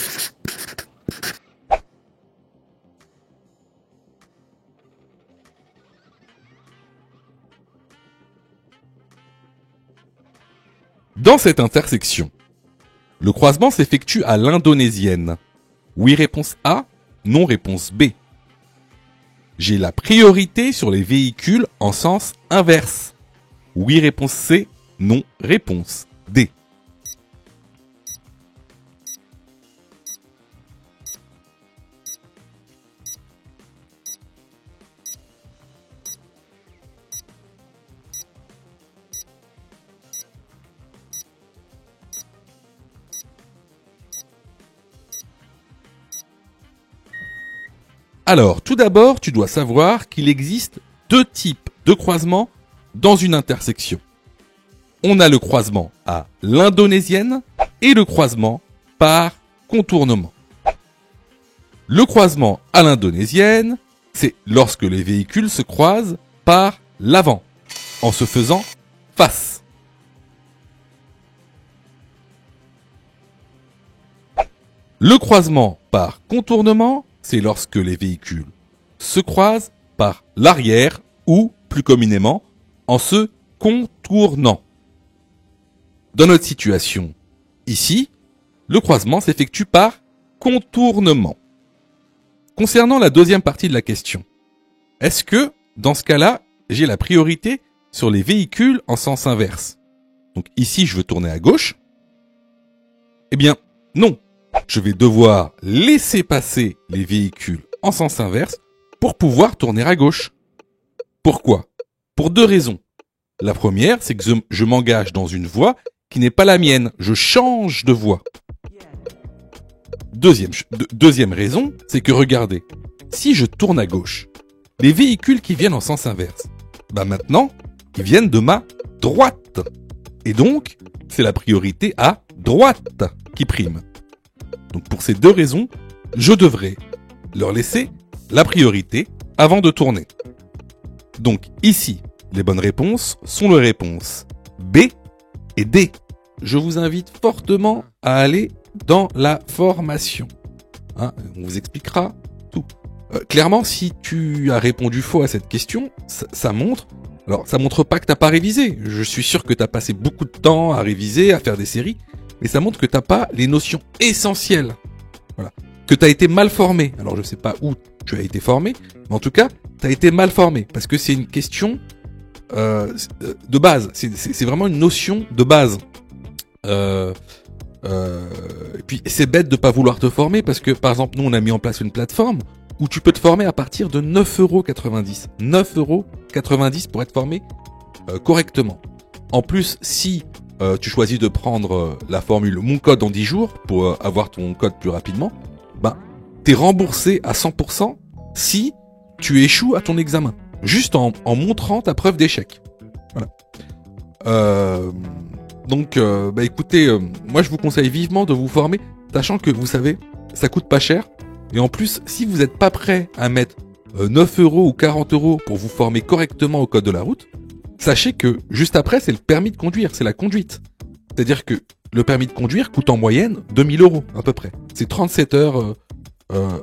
Dans cette intersection, le croisement s'effectue à l'indonésienne. Oui, réponse A. Non, réponse B. J'ai la priorité sur les véhicules en sens inverse. Oui, réponse C. Non, réponse D. Alors, tout d'abord, tu dois savoir qu'il existe deux types de croisements dans une intersection. On a le croisement à l'indonésienne et le croisement par contournement. Le croisement à l'indonésienne, c'est lorsque les véhicules se croisent par l'avant, en se faisant face. Le croisement par contournement, c'est lorsque les véhicules se croisent par l'arrière ou, plus communément, en se contournant. Dans notre situation, ici, le croisement s'effectue par contournement. Concernant la deuxième partie de la question, est-ce que, dans ce cas-là, j'ai la priorité sur les véhicules en sens inverse? Donc ici, je veux tourner à gauche. Eh bien, non. Je vais devoir laisser passer les véhicules en sens inverse pour pouvoir tourner à gauche. Pourquoi? Pour deux raisons. La première, c'est que je m'engage dans une voie qui n'est pas la mienne. Je change de voie. Deuxième raison, c'est que regardez, si je tourne à gauche, les véhicules qui viennent en sens inverse, bah maintenant, ils viennent de ma droite. Et donc, c'est la priorité à droite qui prime. Donc pour ces deux raisons, je devrais leur laisser la priorité avant de tourner. Donc ici, les bonnes réponses sont les réponses B et D. Je vous invite fortement à aller dans la formation. On vous expliquera tout. Clairement, si tu as répondu faux à cette question, ça montre... Alors, ça montre pas que t'as pas révisé. Je suis sûr que t'as passé beaucoup de temps à réviser, à faire des séries. Mais ça montre que t'as pas les notions essentielles. Voilà. Que t'as été mal formé. Alors je sais pas où tu as été formé, mais en tout cas, tu as été mal formé, parce que c'est une question de base, c'est vraiment une notion de base. Et puis c'est bête de pas vouloir te former, parce que par exemple, nous on a mis en place une plateforme où tu peux te former à partir de 9,90 €. 9,90 € pour être formé correctement. En plus, si tu choisis de prendre la formule Mon code en 10 jours pour avoir ton code plus rapidement, ben, t'es remboursé à 100% si tu échoues à ton examen. Juste en montrant ta preuve d'échec. Voilà. Donc, bah écoutez, moi je vous conseille vivement de vous former, sachant que vous savez, ça coûte pas cher. Et en plus, si vous n'êtes pas prêt à mettre 9 € ou 40 € pour vous former correctement au code de la route, sachez que juste après, c'est le permis de conduire, c'est la conduite. C'est-à-dire que le permis de conduire coûte en moyenne 2000 € à peu près. C'est 37 heures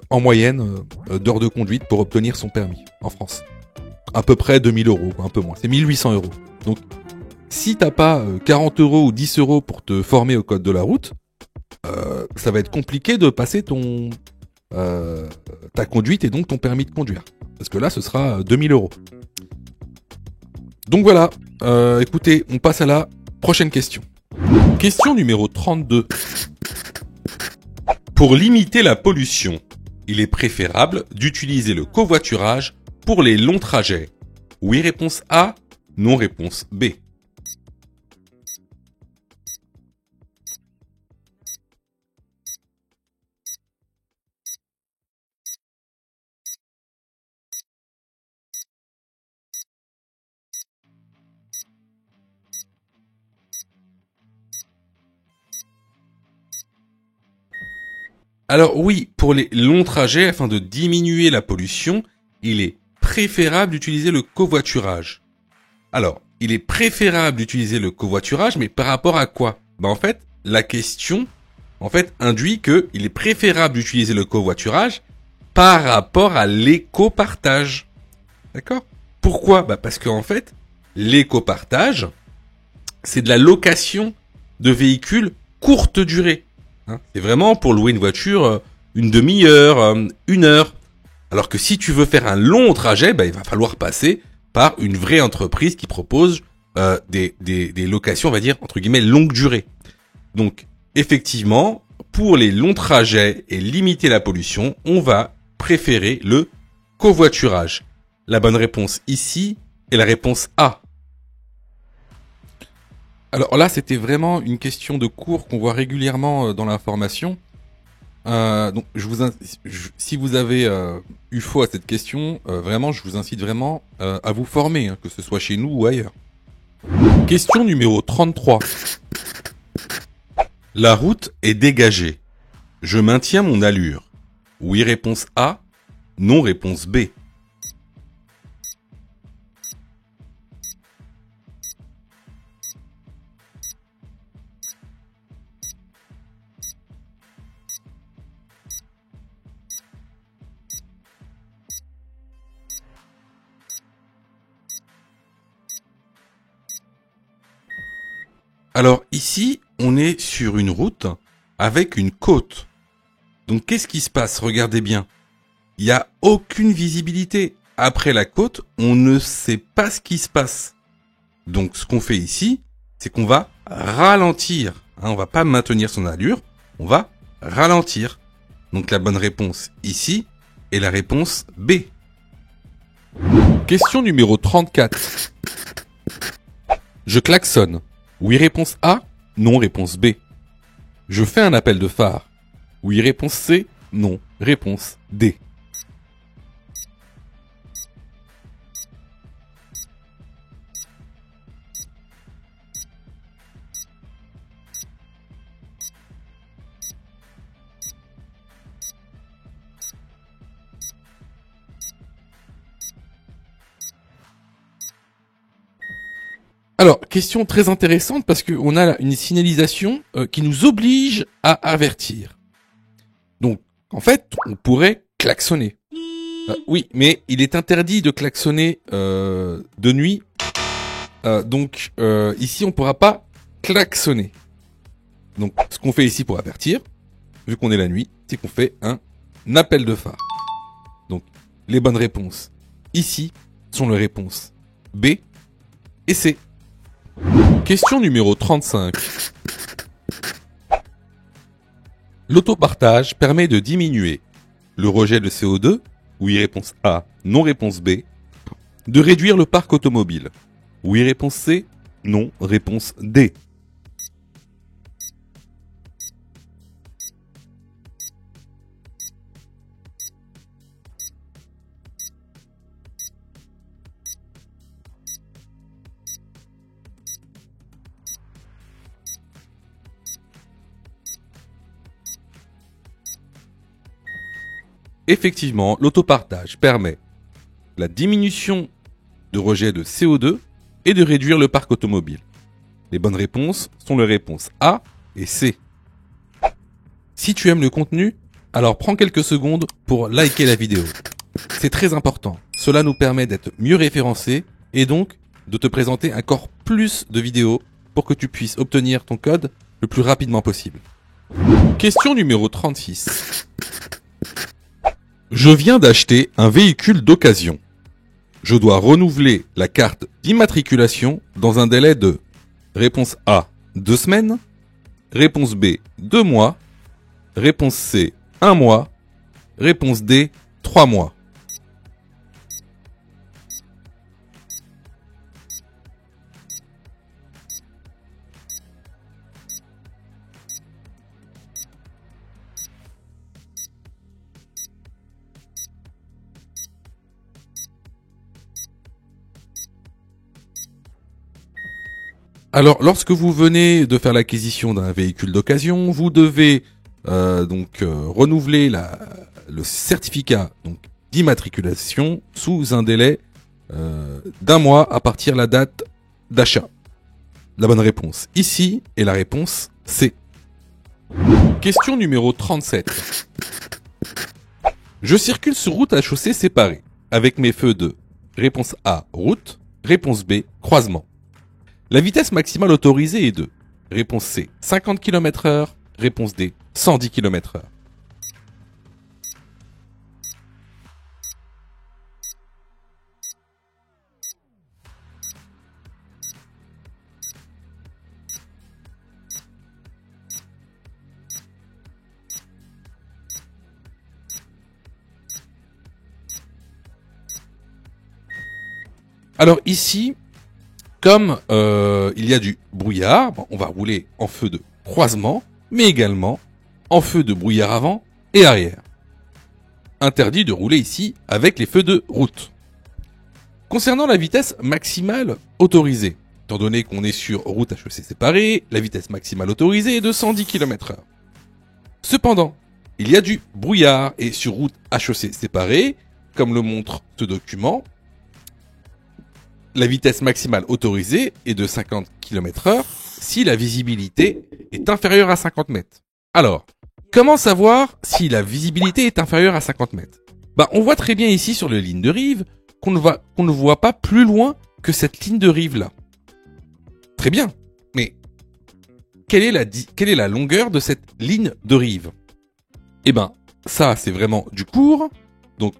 en moyenne d'heures de conduite pour obtenir son permis en France. À peu près 2000 €, un peu moins. C'est 1800 €. Donc, si t'as pas 40 € ou 10 € pour te former au code de la route, ça va être compliqué de passer ta conduite et donc ton permis de conduire. Parce que là, ce sera 2000 €. Donc voilà, écoutez, on passe à la prochaine question. Question numéro 32. Pour limiter la pollution, il est préférable d'utiliser le covoiturage pour les longs trajets. Oui, réponse A. Non, réponse B. Alors oui, pour les longs trajets, afin de diminuer la pollution, il est préférable d'utiliser le covoiturage. Alors, il est préférable d'utiliser le covoiturage, mais par rapport à quoi? En fait, la question, induit que il est préférable d'utiliser le covoiturage par rapport à l'éco-partage. D'accord? Pourquoi? Parce qu'en fait, l'éco-partage, c'est de la location de véhicules courte durée. C'est vraiment pour louer une voiture une demi-heure, une heure. Alors que si tu veux faire un long trajet, il va falloir passer par une vraie entreprise qui propose des locations, on va dire, entre guillemets, longue durée. Donc, effectivement, pour les longs trajets et limiter la pollution, on va préférer le covoiturage. La bonne réponse ici est la réponse A. Alors là, c'était vraiment une question de cours qu'on voit régulièrement dans la formation. Donc, si vous avez eu faux à cette question, vraiment, je vous incite vraiment à vous former, que ce soit chez nous ou ailleurs. Question numéro 33. La route est dégagée. Je maintiens mon allure. Oui, réponse A. Non, réponse B. Alors ici, on est sur une route avec une côte. Donc qu'est-ce qui se passe? Regardez bien. Il n'y a aucune visibilité. Après la côte, on ne sait pas ce qui se passe. Donc ce qu'on fait ici, c'est qu'on va ralentir. On va pas maintenir son allure, on va ralentir. Donc la bonne réponse ici est la réponse B. Question numéro 34. Je klaxonne. Oui, réponse A. Non, réponse B. Je fais un appel de phare. Oui, réponse C. Non, réponse D. Alors, question très intéressante parce qu'on a là une signalisation qui nous oblige à avertir. Donc, en fait, on pourrait klaxonner. Oui, mais il est interdit de klaxonner de nuit. Donc, ici, on ne pourra pas klaxonner. Donc, ce qu'on fait ici pour avertir, vu qu'on est la nuit, c'est qu'on fait un appel de phare. Donc, Les bonnes réponses ici sont les réponses B et C. Question numéro 35. L'autopartage permet de diminuer le rejet de CO2, oui réponse A, non réponse B, de réduire le parc automobile, oui réponse C, non réponse D. Effectivement, l'autopartage permet la diminution de rejet de CO2 et de réduire le parc automobile. Les bonnes réponses sont les réponses A et C. Si tu aimes le contenu, alors prends quelques secondes pour liker la vidéo. C'est très important. Cela nous permet d'être mieux référencés et donc de te présenter encore plus de vidéos pour que tu puisses obtenir ton code le plus rapidement possible. Question numéro 36. Je viens d'acheter un véhicule d'occasion. Je dois renouveler la carte d'immatriculation dans un délai de réponse A, 2 semaines, réponse B, 2 mois, réponse C, 1 mois, réponse D, 3 mois. Alors, lorsque vous venez de faire l'acquisition d'un véhicule d'occasion, vous devez renouveler le certificat d'immatriculation sous un délai d'1 mois à partir de la date d'achat. La bonne réponse ici est la réponse C. Question numéro 37. Je circule sur route à chaussée séparée avec mes feux de réponse A, route, réponse B, croisement. La vitesse maximale autorisée est de réponse C, 50 km/h, réponse D, 110 km/h. Alors ici, comme il y a du brouillard, on va rouler en feu de croisement, mais également en feu de brouillard avant et arrière. Interdit de rouler ici avec les feux de route. Concernant la vitesse maximale autorisée, étant donné qu'on est sur route à chaussée séparée, la vitesse maximale autorisée est de 110 km/h. Cependant, il y a du brouillard et sur route à chaussée séparée, comme le montre ce document, la vitesse maximale autorisée est de 50 km/h si la visibilité est inférieure à 50 mètres. Alors, comment savoir si la visibilité est inférieure à 50 mètres ? On voit très bien ici sur les lignes de rive qu'on ne voit pas plus loin que cette ligne de rive là. Très bien, mais quelle est la longueur de cette ligne de rive ? Ça c'est vraiment du court. Donc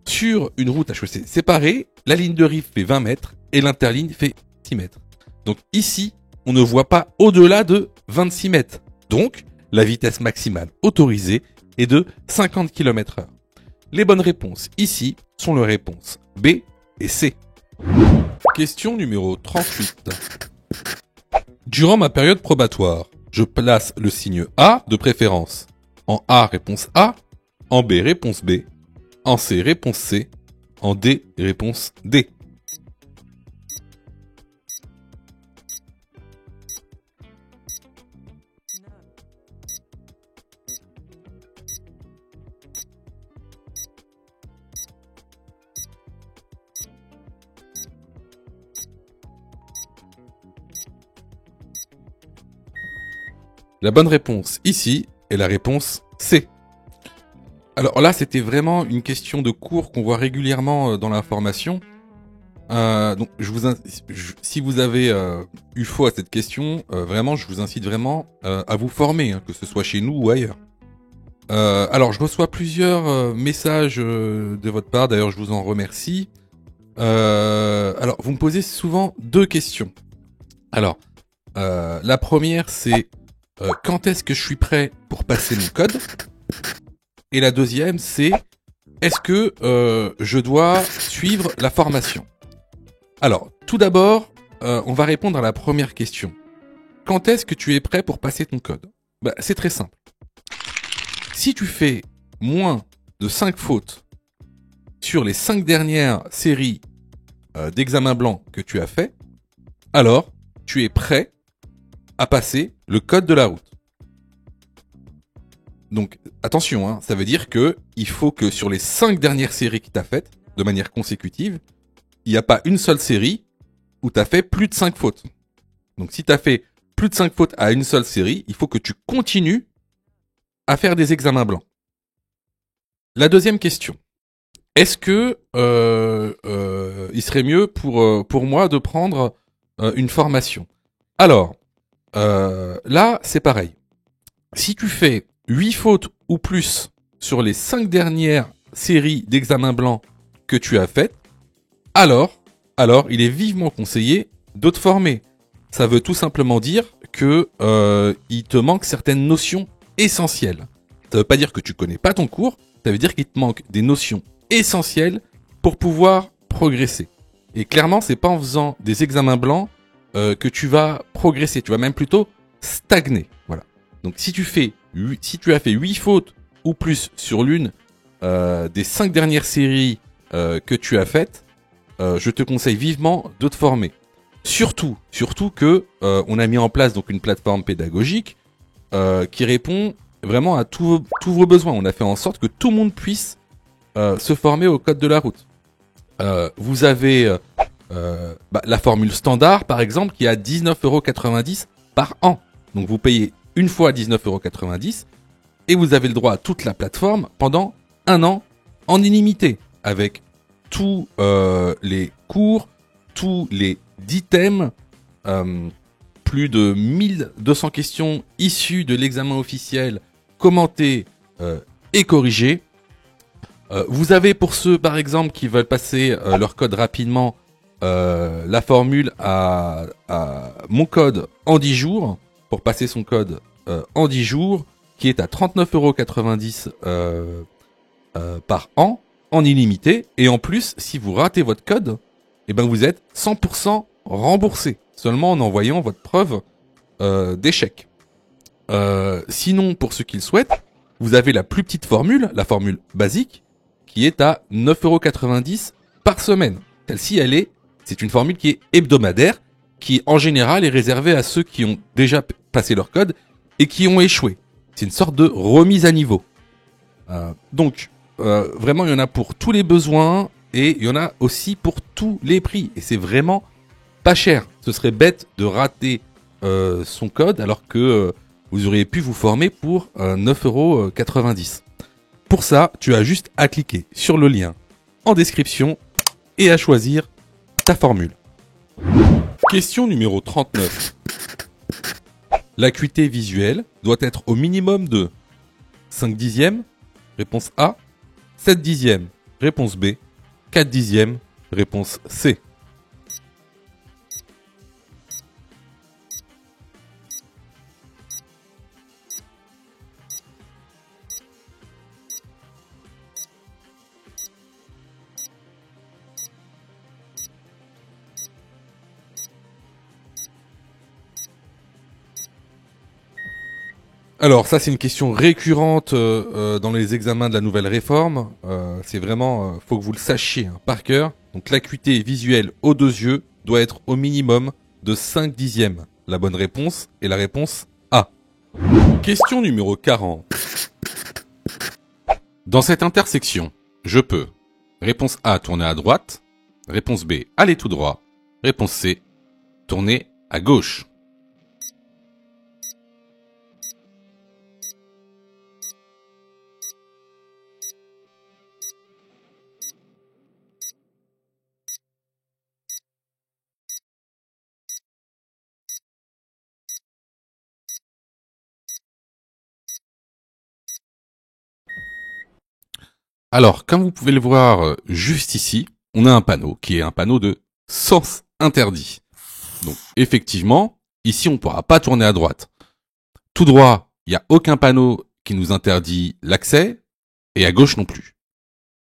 sur une route à chaussée séparée, la ligne de rive fait 20 mètres et l'interligne fait 6 mètres. Donc ici, on ne voit pas au-delà de 26 mètres. Donc, la vitesse maximale autorisée est de 50 km/h. Les bonnes réponses ici sont les réponses B et C. Question numéro 38. Durant ma période probatoire, je place le signe A de préférence. En A, réponse A. En B, réponse B. En C, réponse C. En D, réponse D. La bonne réponse ici est la réponse C. Alors là, c'était vraiment une question de cours qu'on voit régulièrement dans la formation. Donc, si vous avez eu faux à cette question, vraiment, je vous incite vraiment à vous former, que ce soit chez nous ou ailleurs. Alors, je reçois plusieurs messages de votre part. D'ailleurs, je vous en remercie. Alors, vous me posez souvent deux questions. Alors, la première, c'est quand est-ce que je suis prêt pour passer mon code? Et la deuxième, c'est est-ce que je dois suivre la formation? Alors, tout d'abord, on va répondre à la première question. Quand est-ce que tu es prêt pour passer ton code? Bah, c'est très simple. Si tu fais moins de 5 fautes sur les 5 dernières séries d'examens blancs que tu as fait, alors tu es prêt à passer le code de la route. Donc attention, hein, ça veut dire que il faut que sur les 5 dernières séries que tu as faites, de manière consécutive, il n'y a pas une seule série où tu as fait plus de 5 fautes. Donc si tu as fait plus de 5 fautes à une seule série, il faut que tu continues à faire des examens blancs. La deuxième question. Est-ce que il serait mieux pour moi de prendre une formation? Alors, là, c'est pareil. Si tu fais 8 fautes ou plus sur les 5 dernières séries d'examens blancs que tu as faites, alors, il est vivement conseillé de te former. Ça veut tout simplement dire que il te manque certaines notions essentielles. Ça veut pas dire que tu connais pas ton cours, ça veut dire qu'il te manque des notions essentielles pour pouvoir progresser. Et clairement, c'est pas en faisant des examens blancs que tu vas progresser, tu vas même plutôt stagner. Voilà. Donc si tu as fait 8 fautes ou plus sur l'une des 5 dernières séries que tu as faites, je te conseille vivement de te former. Surtout que on a mis en place donc une plateforme pédagogique qui répond vraiment à tous vos besoins. On a fait en sorte que tout le monde puisse se former au code de la route. Vous avez la formule standard, par exemple, qui est à 19,90 € par an. Donc vous payez une fois 19,90 € et vous avez le droit à toute la plateforme pendant un an en illimité, avec tous les cours, tous les 10 thèmes, plus de 1200 questions issues de l'examen officiel, commentées et corrigées. Vous avez pour ceux par exemple qui veulent passer leur code rapidement la formule à mon code en 10 jours pour passer son code en 10 jours qui est à 39,90 € par an en illimité, et en plus si vous ratez votre code, eh ben vous êtes 100% remboursé seulement en envoyant votre preuve d'échec. Sinon, pour ceux qui le souhaitent, vous avez la plus petite formule, la formule basique, qui est à 9,90 € par semaine. Celle-ci, c'est une formule qui est hebdomadaire, qui en général est réservée à ceux qui ont déjà passé leur code et qui ont échoué. C'est une sorte de remise à niveau. Donc, vraiment, il y en a pour tous les besoins et il y en a aussi pour tous les prix. Et c'est vraiment pas cher. Ce serait bête de rater son code alors que vous auriez pu vous former pour 9,90 €. Pour ça, tu as juste à cliquer sur le lien en description et à choisir ta formule. Question numéro 39. L'acuité visuelle doit être au minimum de 5 dixièmes, réponse A, 7 dixièmes, réponse B, 4 dixièmes, réponse C. Alors ça c'est une question récurrente dans les examens de la nouvelle réforme. C'est vraiment, faut que vous le sachiez par cœur. Donc l'acuité visuelle aux deux yeux doit être au minimum de 5 dixièmes. La bonne réponse est la réponse A. Question numéro 40. Dans cette intersection, je peux, réponse A, tourner à droite, réponse B, aller tout droit, réponse C, tourner à gauche. Alors, comme vous pouvez le voir juste ici, on a un panneau qui est un panneau de sens interdit. Donc, effectivement, ici, on ne pourra pas tourner à droite. Tout droit, il n'y a aucun panneau qui nous interdit l'accès, et à gauche non plus.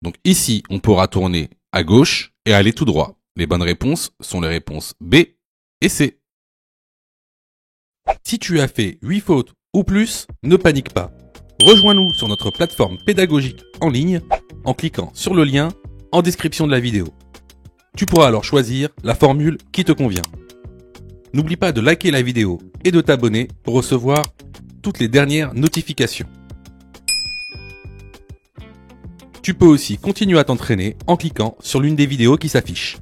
Donc ici, on pourra tourner à gauche et aller tout droit. Les bonnes réponses sont les réponses B et C. Si tu as fait 8 fautes ou plus, ne panique pas. Rejoins-nous sur notre plateforme pédagogique en ligne en cliquant sur le lien en description de la vidéo. Tu pourras alors choisir la formule qui te convient. N'oublie pas de liker la vidéo et de t'abonner pour recevoir toutes les dernières notifications. Tu peux aussi continuer à t'entraîner en cliquant sur l'une des vidéos qui s'affichent.